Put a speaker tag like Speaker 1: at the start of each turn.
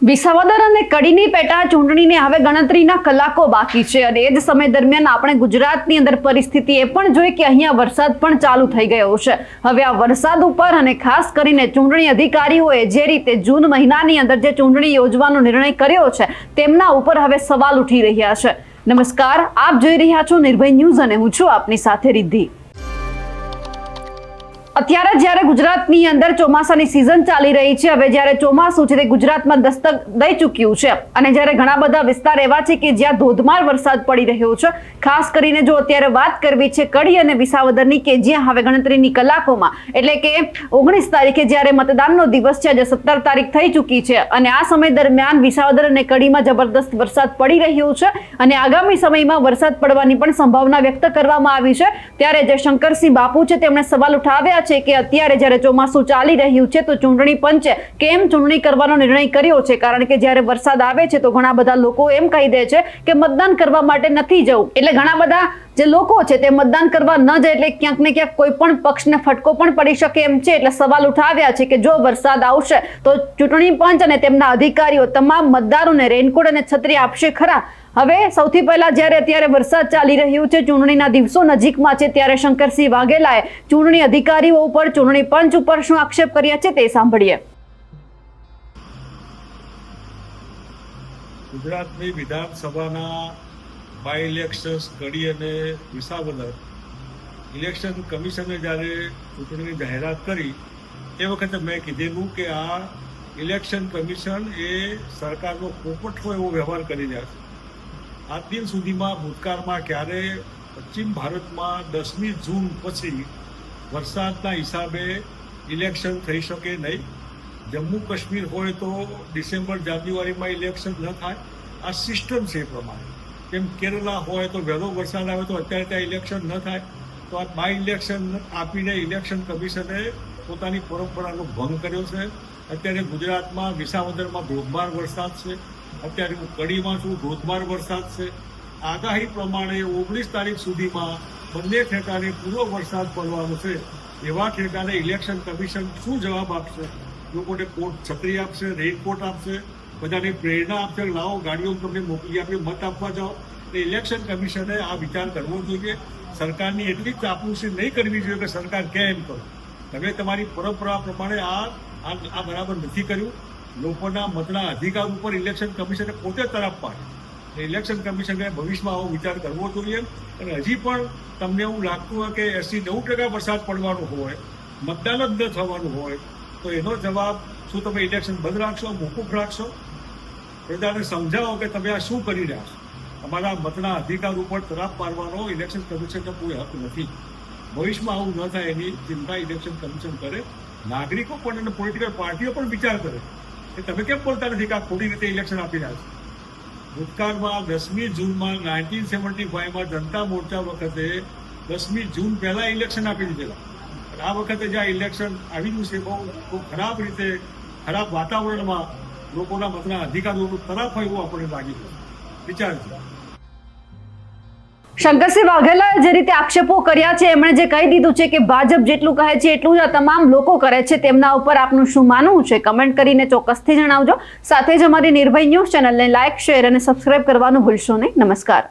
Speaker 1: વિસાવદર અને કડીની પેટા ચૂંટણીને હવે ગણતરીના કલાકો બાકી છે અને એ જ સમય દરમિયાન આપણે ગુજરાતની અંદર પરિસ્થિતિ એ પણ જોઈ કે અહીંયા વરસાદ પણ ચાલુ થઈ ગયો છે। હવે આ વરસાદ ઉપર અને ખાસ કરીને ચૂંટણી અધિકારીઓએ જે રીતે જૂન મહિનાની અંદર જે ચૂંટણી યોજવાનો નિર્ણય કર્યો છે તેમના ઉપર હવે સવાલ ઉઠી રહ્યા છે। નમસ્કાર, આપ જોઈ રહ્યા છો નિર્ભય ન્યૂઝ અને હું છું આપની સાથે રિદ્ધિ। અત્યારે જ્યારે ગુજરાતની અંદર ચોમાસાની સીઝન ચાલી રહી છે, હવે જ્યારે ચોમાસું છે તે ગુજરાતમાં દસ્તક દઈ ચૂક્યું છે અને જ્યારે ઘણા બધા વિસ્તાર એવા છે કે જ્યાં ધોધમાર વરસાદ પડી રહ્યો છે। ખાસ કરીને જો અત્યારે વાત કરવી છે કડી અને વિસાવદરની કે જ્યાં હવે ગણતરીની કલાકોમાં એટલે કે 19 તારીખે જ્યારે મતદાનનો દિવસ છે, આજે 17 તારીખ થઈ ચૂકી છે અને આ સમય દરમિયાન વિસાવદર અને કડીમાં જબરદસ્ત વરસાદ પડી રહ્યો છે અને આગામી સમયમાં વરસાદ પડવાની પણ સંભાવના વ્યક્ત કરવામાં આવી છે। ત્યારે જે શંકરસિંહ બાપુ છે તેમણે સવાલ ઉઠાવ્યા છે કે અત્યારે જ્યારે ચોમાસું ચાલી રહ્યું છે તો ચૂંટણી પંચે કેમ ચૂંટણી કરવાનો નિર્ણય કર્યો છે, કારણ કે જ્યારે વરસાદ આવે છે તો ઘણા બધા લોકો એમ કહી દે છે કે મતદાન કરવા માટે નથી જવું, એટલે ઘણા બધા જે લોકો છે તે મતદાન કરવા ન જાય એટલે ક્યાંક ને ક્યાંક કોઈ પણ પક્ષને ફટકો પણ પડી શકે એમ છે। એટલે સવાલ ઉઠાવ્યા છે કે જો વરસાદ આવશે તો ચૂંટણી પંચ અને તેમના અધિકારીઓ તમામ મતદારોને રેનકોટ અને છત્રી આપશે ખરા? હવે સૌથી પહેલા જ્યારે અત્યારે વરસાદ ચાલી રહ્યું છે, ચૂંટણીના દિવસો નજીકમાં છે, ત્યારે શંકરસિંહ વાઘેલાએ ચૂંટણી અધિકારીઓ ઉપર, ચૂંટણી પંચ ઉપર શું આક્ષેપ કર્યા છે તે સાંભળીએ।
Speaker 2: ગુજરાતની વિધાનસભાના બાય ઇલેક્શન્સ કડી અને વિસાવદર ઇલેક્શન કમિશને જ્યારે ચૂંટણીની જાહેરાત કરી એ વખતે મેં કીધેલું કે આ ઇલેક્શન કમિશન એ સરકારનો પોપટ હોય એવો વ્યવહાર કરી રહ્યા છે। આજ દિન સુધીમાં ભૂતકાળમાં ક્યારે પશ્ચિમ ભારતમાં 10મી જૂન પછી વરસાદના હિસાબે ઇલેક્શન થઈ શકે નહીં। જમ્મુ કાશ્મીર હોય તો ડિસેમ્બર જાન્યુઆરીમાં ઇલેક્શન ન થાય, આ સિસ્ટમ છે એ પ્રમાણે। કેમ કેરલા હોય તો વહેલો વરસાદ આવે તો અત્યારે ત્યાં ઇલેક્શન ન થાય, તો આ બાય ઇલેક્શન આપીને ઇલેક્શન કમિશને પોતાની પરંપરાનો ભંગ કર્યો છે। અત્યારે ગુજરાતમાં વિસાવદરમાં ધોધમાર વરસાદ છે, અત્યારે હું કડીમાં છું, ધોધમાર વરસાદ છે। આગાહી પ્રમાણે 19 તારીખ સુધીમાં બંને ઠેકાણે પૂરો વરસાદ પડવાનો છે। એવા ઠેકાણે ઇલેક્શન કમિશન શું જવાબ આપશે? લોકોને કોટ છત્રી આપશે, રેઇનકોટ આપશે, બધાને પ્રેરણા આપશે, લાવો ગાડીઓ તમને મોકલી આપી મત આપવા જાઓ? એટલે ઇલેક્શન કમિશને આ વિચાર કરવો જોઈએ। સરકારની એટલી ચાપલુસી નહીં કરવી જોઈએ કે સરકાર કેમ કરો, તમે તમારી પરંપરા પ્રમાણે આ બરાબર નથી કર્યું। લોકોના મતના અધિકાર ઉપર ઇલેક્શન કમિશને પોતે તરફ પાડે। ઇલેક્શન કમિશને ભવિષ્યમાં આવો વિચાર કરવો જોઈએ। અને હજી પણ તમને એવું લાગતું હોય કે 80-90% વરસાદ પડવાનો હોય, મતદાન જ ન થવાનું હોય, તો એનો જવાબ શું તમે ઇલેક્શન બંધ રાખશો, મોકૂફ રાખશો? પ્રજાને સમજાવો કે તમે આ શું કરી રહ્યા છો। અમારા મતના અધિકાર ઉપર તરફ પાડવાનો ઇલેક્શન કમિશનનો કોઈ હક નથી। ભવિષ્યમાં આવું ન થાય એની ચિંતા ઇલેક્શન કમિશન કરે। નાગરિકો પણ અને પોલિટિકલ પાર્ટીઓ પણ વિચાર કરે કે તમે કેમ બોલતા નથી કે આ ખોટી રીતે ઇલેક્શન આપી રહ્યા છે। ભૂતકાળમાં 10મી જૂનમાં 1975માં જનતા મોરચા વખતે 10મી જૂન પહેલા ઇલેક્શન આપી દીધેલા। આ વખતે જ્યાં ઇલેક્શન આવી ગયું છે બહુ ખરાબ રીતે, ખરાબ વાતાવરણમાં લોકોના મતના અધિકારોનું તરફ હોય એવું આપણને લાગી રહ્યું। વિચારજો।
Speaker 1: શંકરસિંહ વાઘેલાએ જે રીતે આક્ષેપો કર્યા છે, એમણે જે કહી દીધું છે કે ભાજપ જેટલું કહે છે એટલું જ આ તમામ લોકો કરે છે, તેમના ઉપર આપનું શું માનવું છે કમેન્ટ કરીને ચોક્કસથી જણાવજો। સાથે જ અમારી નિર્ભય ન્યૂઝ ચેનલને લાઇક, શેર અને સબસ્ક્રાઇબ કરવાનું ભૂલશો નહીં। નમસ્કાર।